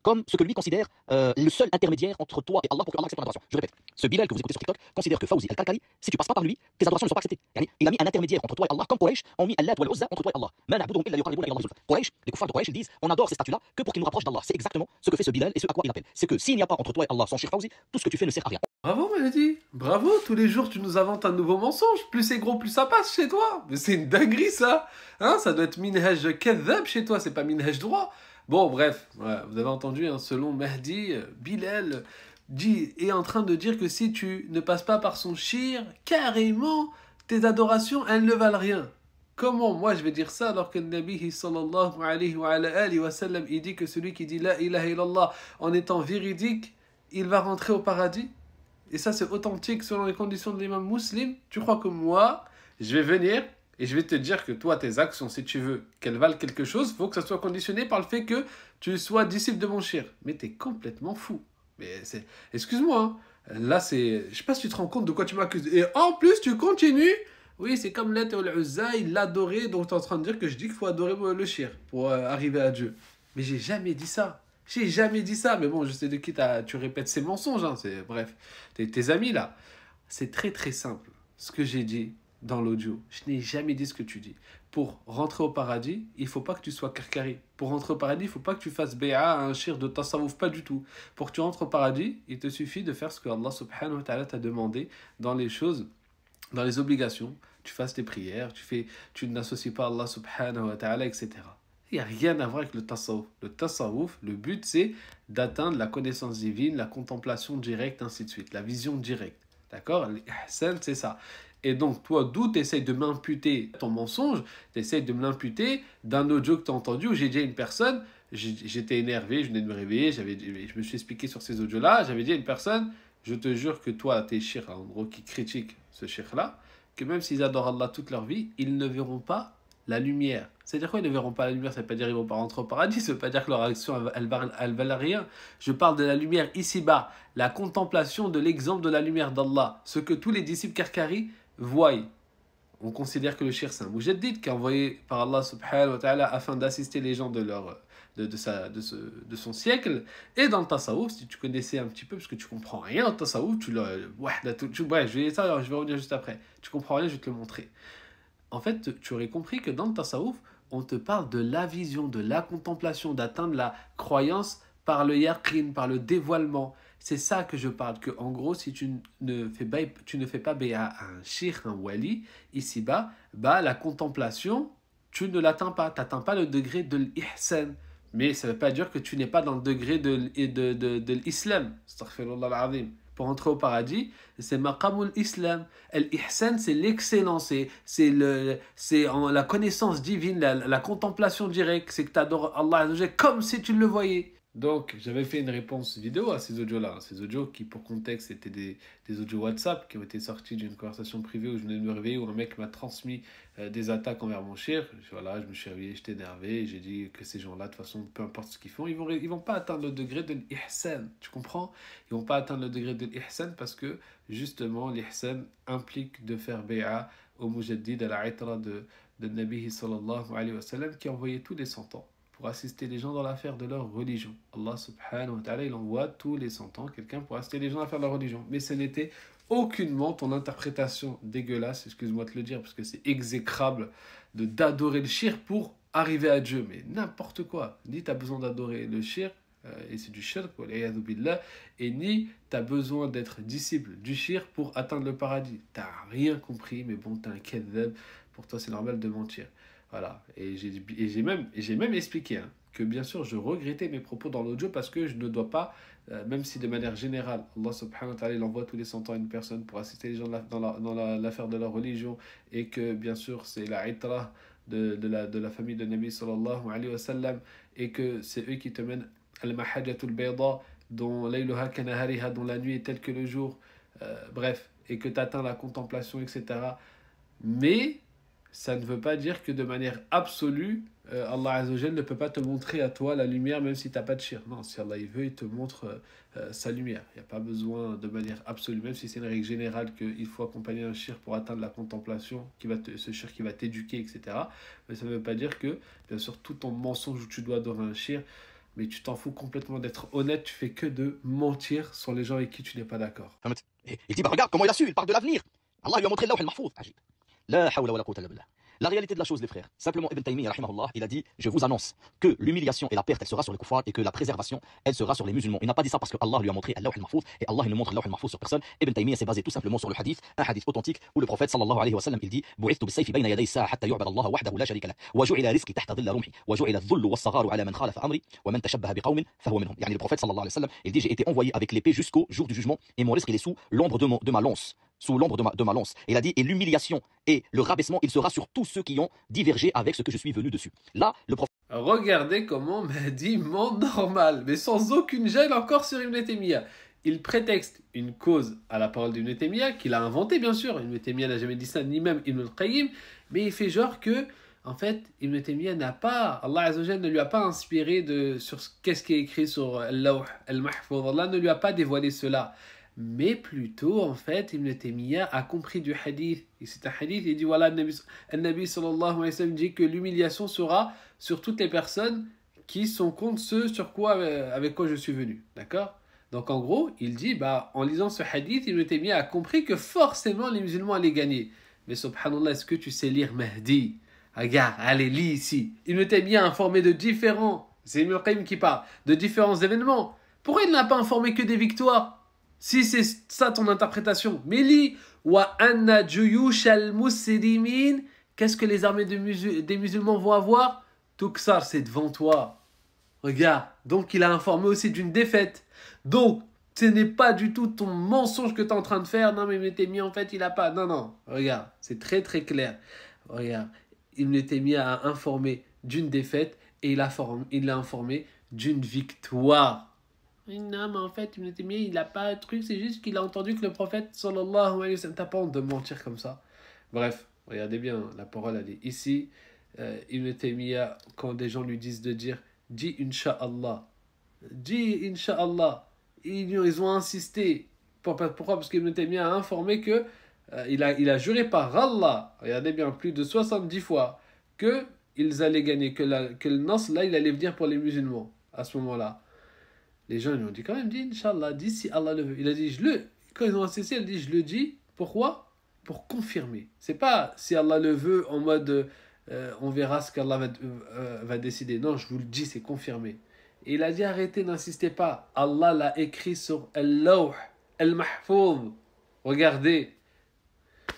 comme ce que lui considère le seul intermédiaire entre toi et Allah pour que Allah accepte ton adoration. Je répète, ce Bilal que vous écoutez sur TikTok considère que Fawzi Al-Kalkali, si tu passes pas par lui, tes adorations ne sont pas acceptées. Yani, il a mis un intermédiaire entre toi et Allah, comme Quraysh ont mis Allat ou Al-Uzza entre toi et Allah. Ma na'buduhum illa yuqarribuna ila Allah zulfa. Quraysh, les kuffars de Quraysh, ils disent on adore ces statues-là que pour qu'ils nous rapprochent d'Allah. C'est exactement ce que fait ce Bilal et ce à quoi il appelle. C'est que s'il n'y a pas entre toi et Allah son Cheikh Fawzi, tout ce que tu fais ne sert à rien. Bravo Mehdi, bravo, tous les jours tu nous inventes un nouveau mensonge, plus c'est gros plus ça passe chez toi, mais c'est une dinguerie ça, hein, ça doit être minhaj kadhab chez toi, c'est pas minhaj droit. Bon bref, voilà, vous avez entendu, hein, selon Mehdi, Bilal est en train de dire que si tu ne passes pas par son shir, carrément, tes adorations elles ne valent rien. Comment moi je vais dire ça alors que le Nabi sallallahu alayhi wa sallam il dit que celui qui dit la ilaha illallah en étant véridique, il va rentrer au paradis? Et ça, c'est authentique selon les conditions de l'imam musulman. Tu crois que moi, je vais venir et je vais te dire que toi, tes actions, si tu veux qu'elles valent quelque chose, il faut que ça soit conditionné par le fait que tu sois disciple de mon shir. Mais t'es complètement fou. Mais c'est... Excuse-moi, hein. Là, c'est... Je sais pas si tu te rends compte de quoi tu m'accuses. Et en plus, tu continues. Oui, c'est comme Lat ou Uzza, il l'adorait, donc tu es en train de dire que je dis qu'il faut adorer le shir pour arriver à Dieu. Mais j'ai jamais dit ça. J'ai jamais dit ça, mais bon, je sais de qui tu répètes ces mensonges, hein, bref, tes amis là. C'est très très simple, ce que j'ai dit dans l'audio. Je n'ai jamais dit ce que tu dis. Pour rentrer au paradis, il ne faut pas que tu sois karkari. Pour rentrer au paradis, il ne faut pas que tu fasses bé'a à un shir de tasawuf, pas du tout. Pour que tu rentres au paradis, il te suffit de faire ce que Allah subhanahu wa ta'ala t'a demandé dans les choses, dans les obligations. Tu fasses tes prières, tu n'associes pas Allah subhanahu wa ta'ala, etc. Il n'y a rien à voir avec le tasawuf. Le tasawuf, le but, c'est d'atteindre la connaissance divine, la contemplation directe, ainsi de suite, la vision directe. D'accord? L'ihsan, c'est ça. Et donc, toi, d'où tu essayes de m'imputer ton mensonge, tu essayes de me l'imputer d'un audio que tu as entendu où j'ai dit à une personne, j'étais énervé, je venais de me réveiller, je me suis expliqué sur ces audios-là, j'avais dit à une personne, je te jure que toi, tes chirs, en gros, qui critiquent ce shir-là, que même s'ils adorent Allah toute leur vie, ils ne verront pas la lumière. C'est-à-dire quoi, ils ne verront pas la lumière? Ça ne veut pas dire qu'ils ne vont pas rentrer au paradis, ça ne veut pas dire que leur action, elle valent rien. Je parle de la lumière ici-bas, la contemplation de l'exemple de la lumière d'Allah, ce que tous les disciples Karkari voient. On considère que le shir, c'est un mujaddid qui est envoyé par Allah subhanahu wa ta'ala afin d'assister les gens de son siècle. Et dans le tasawuf, si tu connaissais un petit peu, parce que tu comprends rien au tasawuf, bref, je vais revenir juste après. Tu comprends rien, je vais te le montrer. En fait, tu aurais compris que dans le tasawuf, on te parle de la vision, de la contemplation, d'atteindre la croyance par le yaqin, par le dévoilement. C'est ça que je parle, que en gros, si tu ne fais pas béa à un shir, un wali, ici-bas, la contemplation, tu ne l'atteins pas. Tu n'atteins pas le degré de l'ihsan. Mais ça ne veut pas dire que tu n'es pas dans le degré de l'islam. Astaghfirullah al-azim. Pour entrer au paradis, c'est maqamul islam. L'ihsan, c'est l'excellence, c'est la connaissance divine, la contemplation directe, c'est que tu adores Allah comme si tu le voyais. Donc, j'avais fait une réponse vidéo à ces audios-là. Ces audios qui, pour contexte, étaient des audios WhatsApp qui ont été sortis d'une conversation privée où je venais de me réveiller, où un mec m'a transmis des attaques envers mon shir. Voilà, je me suis réveillé, j'étais énervé. J'ai dit que ces gens-là, de toute façon, peu importe ce qu'ils font, ils vont pas atteindre le degré de l'ihsan. Tu comprends? Ils vont pas atteindre le degré de l'ihsan parce que, justement, l'ihsan implique de faire bé'a au mujaddid, à la itra de Nabi sallallahu alayhi wa sallam qui envoyait tous les 100 ans pour assister les gens dans l'affaire de leur religion. Allah subhanahu wa ta'ala, il envoie tous les 100 ans quelqu'un pour assister les gens dans l'affaire de leur religion. Mais ce n'était aucunement ton interprétation dégueulasse, excuse-moi de le dire, parce que c'est exécrable d'adorer le shirk pour arriver à Dieu. Mais n'importe quoi. Ni tu as besoin d'adorer le shirk, et c'est du shirk, et ni tu as besoin d'être disciple du shirk pour atteindre le paradis. Tu n'as rien compris, mais bon, tu es un kadhab, pour toi c'est normal de mentir. Voilà, et j'ai même expliqué que bien sûr je regrettais mes propos dans l'audio parce que je ne dois pas, même si de manière générale, Allah subhanahu wa ta'ala il envoie tous les 100 ans une personne pour assister les gens dans l'affaire de leur religion et que bien sûr c'est la itra de la famille de Nabi sallallahu alayhi wa sallam et que c'est eux qui te mènent al-mahajjatul bayda dont layluha kanahariha, dont la nuit est telle que le jour, bref, et que tu atteins la contemplation, etc. Mais ça ne veut pas dire que de manière absolue, Allah Azzawajal ne peut pas te montrer à toi la lumière même si tu n'as pas de shirk. Non, si Allah il veut, il te montre sa lumière. Il n'y a pas besoin de manière absolue, même si c'est une règle générale qu'il faut accompagner un shirk pour atteindre la contemplation, ce shirk qui va t'éduquer, etc. Mais ça ne veut pas dire que, bien sûr, tout ton mensonge où tu dois adorer un shirk, mais tu t'en fous complètement d'être honnête, tu fais que de mentir sur les gens avec qui tu n'es pas d'accord. Il dit, bah regarde comment il a su, il parle de l'avenir. Allah lui a montré le lawh al-mahfouz. Ajib. La hawla wa la quwwata illa billah. La réalité de la chose, les frères, simplement Ibn Taymiyyah, rahimahullah, il a dit, je vous annonce que l'humiliation et la perte, elle sera sur les kuffars et que la préservation, elle sera sur les musulmans. Il n'a pas dit ça parce que Allah lui a montré al-lawh al-mahfouz et Allah il ne montre le lawh al-mahfouz sur personne. Ibn Taymiyyah s'est basé tout simplement sur le hadith, un hadith authentique où le prophète sallallahu alayhi wa sallam, il dit, bu'ithtu bis-sayfi bayna yaday as-sa'a hatta yu'bada Allah wahdahu la sharika lah wa ju'ila rizqi tahta dhilla rumhi wa ju'ila adh-dhullu was-sagharu ala man khalafa amri wa man tashabbaha biqawmin fahuwa minhum. Yani le prophète sallallahu alayhi wa sallam, il dit, j'ai été envoyé avec l'épée jusqu'au jour du jugement et mon risque il est sous l'ombre de ma lance. Sous l'ombre de ma lance. Et il a dit, et l'humiliation et le rabaissement, il sera sur tous ceux qui ont divergé avec ce que je suis venu dessus. Là, le prophète... Regardez comment Mahdi ment normal, mais sans aucune gêne encore sur Ibn Taymiyyah. Il prétexte une cause à la parole d'Ibn Taymiyyah, qu'il a inventé bien sûr. Ibn Taymiyyah n'a jamais dit ça, ni même Ibn al-Qayyim, mais il fait genre que, en fait, Ibn Taymiyyah n'a pas, Allah Azza wa Jalla ne lui a pas inspiré sur qu'est-ce qui est écrit sur al-Lawh al-Mahfouz. Allah ne lui a pas dévoilé cela. Mais plutôt, en fait, Ibn Taymiyyah a compris du hadith. Et c'est un hadith, il dit, voilà, le Nabi sallallahu alayhi wa sallam dit que l'humiliation sera sur toutes les personnes qui sont contre ce sur quoi, avec quoi je suis venu. D'accord? Donc en gros, il dit, bah, en lisant ce hadith, Ibn Taymiyyah a compris que forcément les musulmans allaient gagner. Mais subhanallah, est-ce que tu sais lire Mahdi? Regarde, allez, lis ici. Ibn Taymiyyah a informé de différents, c'est Ibn Qayyim qui parle, de différents événements. Pourquoi il n'a pas informé que des victoires? Si c'est ça ton interprétation, mais lis wa anna juyush al-muslimin, qu'est-ce que les armées des musulmans vont avoir? Tout ça, c'est devant toi. Regarde, donc il a informé aussi d'une défaite. Donc, ce n'est pas du tout ton mensonge que tu es en train de faire. Non, mais Ibn Taymiyyah, en fait, il n'a pas. Non, non, regarde, c'est très très clair. Regarde, Ibn Taymiyyah a informé d'une défaite et il l'a informé d'une victoire. Non, mais en fait, Ibn Taymiyyah, il n'a pas de truc, c'est juste qu'il a entendu que le prophète, sallallahu alayhi wa sallam, t'as pas honte de mentir comme ça. Bref, regardez bien, la parole, elle est ici. Ibn Taymiyyah, quand des gens lui disent de dire, dis Inch'Allah. Dis Inch'Allah. Ils ont insisté. Pourquoi? Parce qu'Ibn Taymiyyah a informé que il a juré par Allah, regardez bien, plus de 70 fois, qu'ils allaient gagner, que le Nasr, là, il allait venir pour les musulmans, à ce moment-là. Les gens lui ont dit quand même, dis Inch'Allah, dis si Allah le veut. Il a dit, quand ils ont insisté, il a dit, je le dis. Pourquoi? Pour confirmer. C'est pas si Allah le veut en mode, on verra ce qu'Allah va décider. Non, je vous le dis, c'est confirmé. Et il a dit, arrêtez, n'insistez pas. Allah l'a écrit sur al-Lawh al-Mahfouz. Regardez.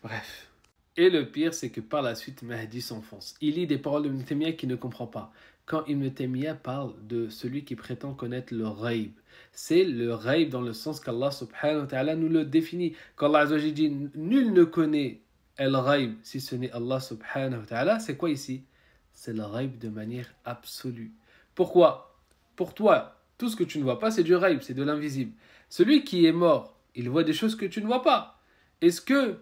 Bref. Et le pire, c'est que par la suite, Mahdi s'enfonce. Il lit des paroles de Ibn Taymiyyah qu'il ne comprend pas. Quand Ibn Taymiyyah parle de celui qui prétend connaître le ghaib, c'est le ghaib dans le sens qu'Allah subhanahu wa ta'ala nous le définit. Quand Allah azza wa jalla dit nul ne connaît le ghaib si ce n'est Allah subhanahu wa ta'ala, c'est quoi ici? C'est le ghaib de manière absolue. Pourquoi? Pour toi, tout ce que tu ne vois pas, c'est du ghaib, c'est de l'invisible. Celui qui est mort, il voit des choses que tu ne vois pas. Est-ce que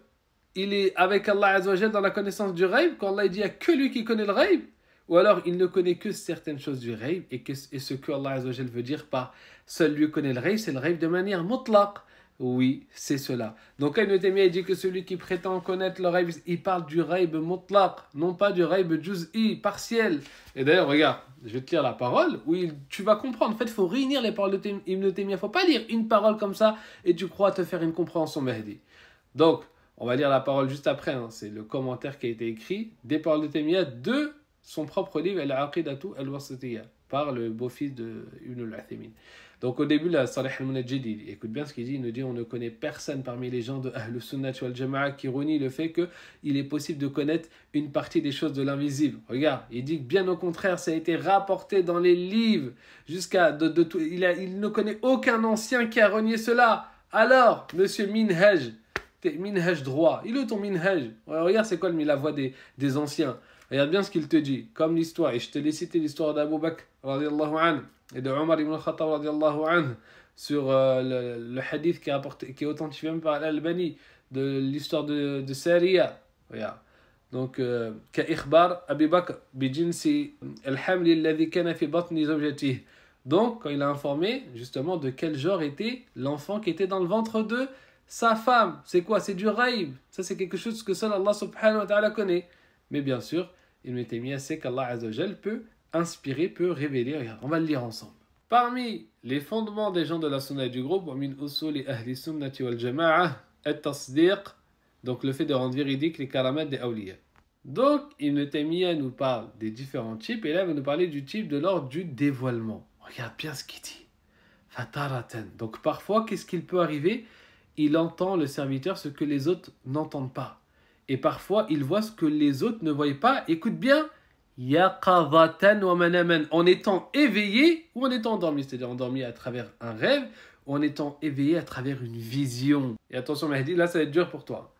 il est avec Allah azza wa jalla dans la connaissance du ghaib quand Allah dit il n'y a que lui qui connaît le ghaib? Ou alors il ne connaît que certaines choses du ghaib et ce que Allah Azza wa Jal veut dire par seul lui connaît le ghaib, c'est le ghaib de manière mutlaq. Oui, c'est cela. Donc Ibn Taymiyyah dit que celui qui prétend connaître le ghaib, il parle du ghaib mutlaq, non pas du ghaib juz'i, partiel. Et d'ailleurs, regarde, je vais te lire la parole où tu vas comprendre. En fait, il faut réunir les paroles d'Ibn Taymiyyah. Il ne faut pas lire une parole comme ça et tu crois te faire une compréhension Mahdi. Donc, on va lire la parole juste après. Hein. C'est le commentaire qui a été écrit des paroles de Taymiyyah de son propre livre Al-Aqidatu al-Wasitiyya par le beau-fils de Ibn al-Uthaymin. Donc au début, là, Salih al-Munajjid, écoute bien ce qu'il dit, il nous dit on ne connaît personne parmi les gens de Ahlus Sunnah wal Jama'a qui renie le fait qu'il est possible de connaître une partie des choses de l'invisible. Regarde, il dit que bien au contraire, ça a été rapporté dans les livres jusqu'à tout. Il ne connaît aucun ancien qui a renié cela. Alors, monsieur Minhaj, Minhaj droit, il est ton Minhaj. Regarde, c'est quoi la voix des anciens. Regarde bien ce qu'il te dit, comme l'histoire, et je te l'ai cité l'histoire d'Abu Bakr radiallahu anhu et de Omar ibn al-Khattab radiallahu anhu sur le hadith qui est authentifié même par Al-Albani de l'histoire de Sariya. Regarde. Donc, كإخبار أبي بكر بجنس الحمل الذي كان في بطن زوجته. Donc, quand il a informé justement de quel genre était l'enfant qui était dans le ventre de sa femme. C'est quoi? C'est du ghaib. Ça, c'est quelque chose que seul Allah subhanahu wa ta'ala connaît. Mais bien sûr, Ibn Taymiyyah sait qu'Allah Azza wa Jal peut inspirer, peut révéler. Regarde, on va le lire ensemble. Parmi les fondements des gens de la sunna et du groupe, وَمِنْ أُصُولِ أَهْلِ السُّنَّةِ وَالْجَمَاعَةِ التصديق, donc le fait de rendre véridique les karamat des awliya. Donc, Ibn Taymiyyah nous parle des différents types, et là, il va nous parler du type de l'ordre du dévoilement. Regarde bien ce qu'il dit. Fataratan. Donc, parfois, qu'est-ce qu'il peut arriver? Il entend, le serviteur, ce que les autres n'entendent pas. Et parfois, il voit ce que les autres ne voient pas. Écoute bien. Yaqadatan wa manaman. En étant éveillé ou en étant endormi. C'est-à-dire endormi à travers un rêve ou en étant éveillé à travers une vision. Et attention, Mahdi, là, ça va être dur pour toi.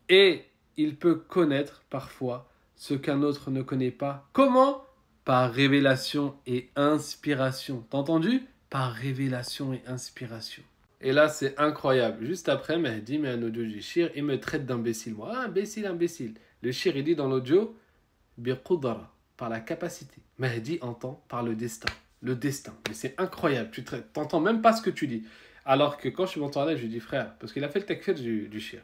Et il peut connaître parfois ce qu'un autre ne connaît pas. Comment? Par révélation et inspiration. T'as entendu? Par révélation et inspiration. Et là, c'est incroyable. Juste après, Mahdi met un audio du shir et me traite d'imbécile. Moi, ah, imbécile, imbécile. Le shir, il dit dans l'audio, biqudara, par la capacité. Mahdi entend par le destin. Le destin. Mais c'est incroyable. Tu t'entends même pas ce que tu dis. Alors que quand je suis monté en live, je lui dis, frère, parce qu'il a fait le takfir du shir.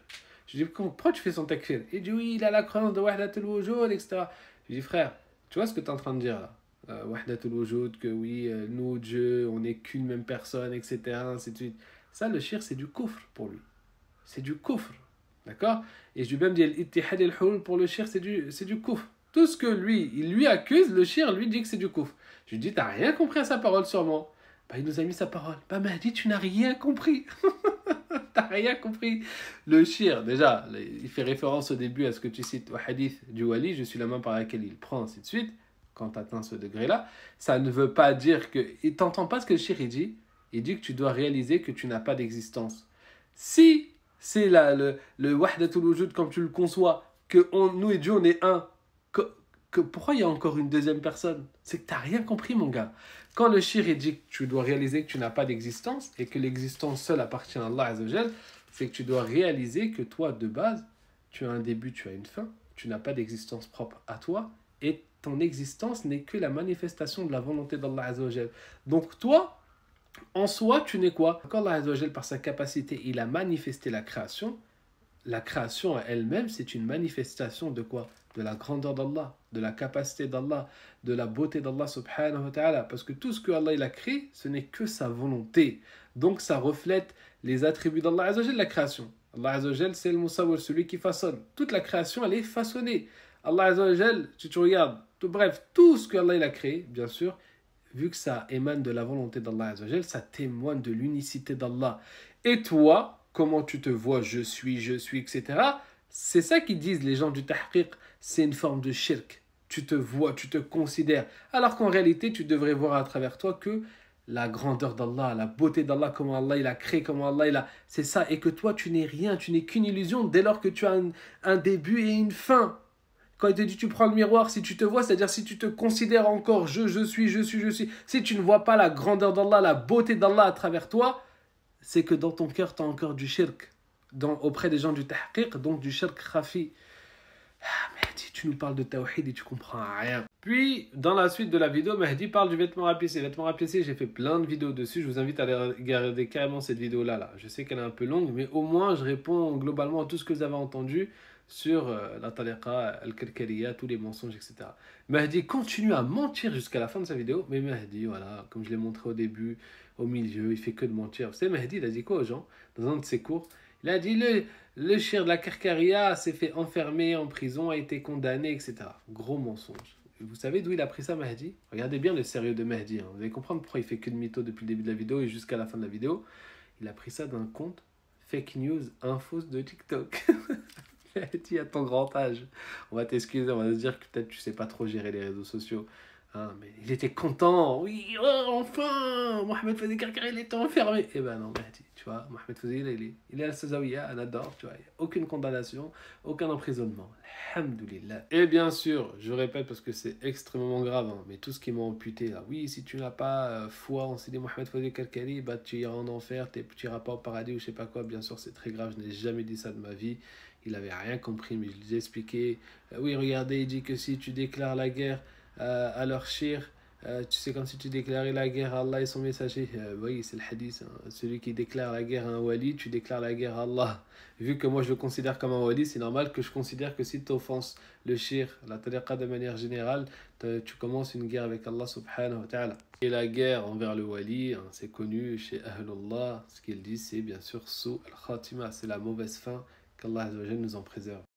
Je lui dis, pourquoi tu fais son takfir? Il dit, oui, il a la croyance de Wahdatul Wujud, etc. Je lui dis, frère, tu vois ce que tu es en train de dire là? Wahdatul Wujud, que oui, nous, Dieu, on n'est qu'une même personne, etc. Ainsi de suite. Ça, le shir, c'est du kufr pour lui. C'est du kufr. D'accord? Et je lui ai même dit, l'ittihad et l'hulul pour le shir, c'est du kufr. Tout ce que il lui accuse, le shir lui dit que c'est du kufr. Je lui dis, t'as rien compris à sa parole sûrement. Bah, il nous a mis sa parole. Bah, Mahdi, tu n'as rien compris. T'as rien compris. Le shir, déjà, il fait référence au début à ce que tu cites au hadith du wali, je suis la main par laquelle il prend, ainsi de suite. Quand tu atteins ce degré-là, ça ne veut pas dire que... Il t'entend pas ce que le shir il dit que tu dois réaliser que tu n'as pas d'existence. Si c'est le wahdatul wujud comme tu le conçois, que nous et Dieu on est un, pourquoi il y a encore une deuxième personne? C'est que tu n'as rien compris, mon gars. Quand le shir dit que tu dois réaliser que tu n'as pas d'existence et que l'existence seule appartient à Allah Azzawajal, c'est que tu dois réaliser que toi, de base, tu as un début, tu as une fin, tu n'as pas d'existence propre à toi et ton existence n'est que la manifestation de la volonté d'Allah Azzawajal. Donc toi, en soi, tu n'es quoi? Quand Allah Azzawajal, par sa capacité, il a manifesté la création elle-même, c'est une manifestation de quoi? De la grandeur d'Allah, de la capacité d'Allah, de la beauté d'Allah subhanahu wa ta'ala. Parce que tout ce que Allah il a créé, ce n'est que sa volonté. Donc ça reflète les attributs d'Allah Azzawajal, la création. Allah Azzawajal, c'est le Musawwir, celui qui façonne. Toute la création, elle est façonnée. Allah Azzawajal, si tu regardes, bref, tout ce que Allah il a créé, bien sûr, vu que ça émane de la volonté d'Allah Azzawajal, ça témoigne de l'unicité d'Allah. Et toi, comment tu te vois, je suis, etc. C'est ça qu'ils disent les gens du tahqiq, c'est une forme de shirk. Tu te vois, tu te considères. Alors qu'en réalité, tu devrais voir à travers toi que la grandeur d'Allah, la beauté d'Allah, comment Allah il a créé, comment Allah il a... C'est ça, et que toi, tu n'es rien, tu n'es qu'une illusion dès lors que tu as un début et une fin. Quand il te dit tu prends le miroir, si tu te vois, c'est-à-dire si tu te considères encore je suis, si tu ne vois pas la grandeur d'Allah, la beauté d'Allah à travers toi, c'est que dans ton cœur, tu as encore du shirk. Auprès des gens du tahqiq, donc du shirk khafi. Mahdi, tu nous parles de tawhid et tu comprends rien. Puis, dans la suite de la vidéo, Mahdi parle du vêtement rapiécé. Vêtement rapiécé, j'ai fait plein de vidéos dessus. Je vous invite à aller regarder carrément cette vidéo-là. Là. Je sais qu'elle est un peu longue, mais au moins, je réponds globalement à tout ce que vous avez entendu sur la tariqa, al-kalkaliya, tous les mensonges, etc. Mahdi continue à mentir jusqu'à la fin de sa vidéo. Mais Mahdi, voilà, comme je l'ai montré au début, au milieu, il fait que de mentir. Vous savez, Mahdi, il a dit quoi aux gens dans un de ses cours? Il a dit le shir de la Karkaria s'est fait enfermer en prison, a été condamné, etc. Gros mensonge. Vous savez d'où il a pris ça, Mahdi? Regardez bien le sérieux de Mahdi. Hein. Vous allez comprendre pourquoi il fait que de mytho depuis le début de la vidéo et jusqu'à la fin de la vidéo. Il a pris ça d'un compte fake news infos de TikTok. Mahdi, à ton grand âge. On va t'excuser, on va se dire que peut-être tu sais pas trop gérer les réseaux sociaux. Hein, mais il était content. Oui, oh, enfin Mohamed Fazil Karkari, il était enfermé. Eh ben non, Mahdi, tu vois, Mohamed Fazil, il est à Sazawiya, à Nador, tu vois, il n'y a aucune condamnation, aucun emprisonnement. Alhamdoulilah. Et bien sûr, je répète parce que c'est extrêmement grave, hein, mais tout ce qui m'a amputé là, oui, si tu n'as pas foi en Sidi Mohamed Fazil Karkari, bah tu iras en enfer, tu n'iras pas au paradis ou je sais pas quoi, bien sûr, c'est très grave, je n'ai jamais dit ça de ma vie. Il n'avait rien compris, mais je lui ai expliqué. Oui, regardez, il dit que si tu déclares la guerre à leur shir, Tu sais, comme si tu déclarais la guerre à Allah et son messager. Oui, c'est le hadith, hein. Celui qui déclare la guerre à un wali, tu déclares la guerre à Allah. Vu que moi je le considère comme un wali, c'est normal que je considère que si tu offenses le shir, la tariqa de manière générale, tu commences une guerre avec Allah subhanahu wa ta'ala. Et la guerre envers le wali, hein, c'est connu chez Ahlullah. Ce qu'ils disent, c'est bien sûr sous al-khatima, c'est la mauvaise fin, qu'Allah Azza wa Jalla nous en préserve.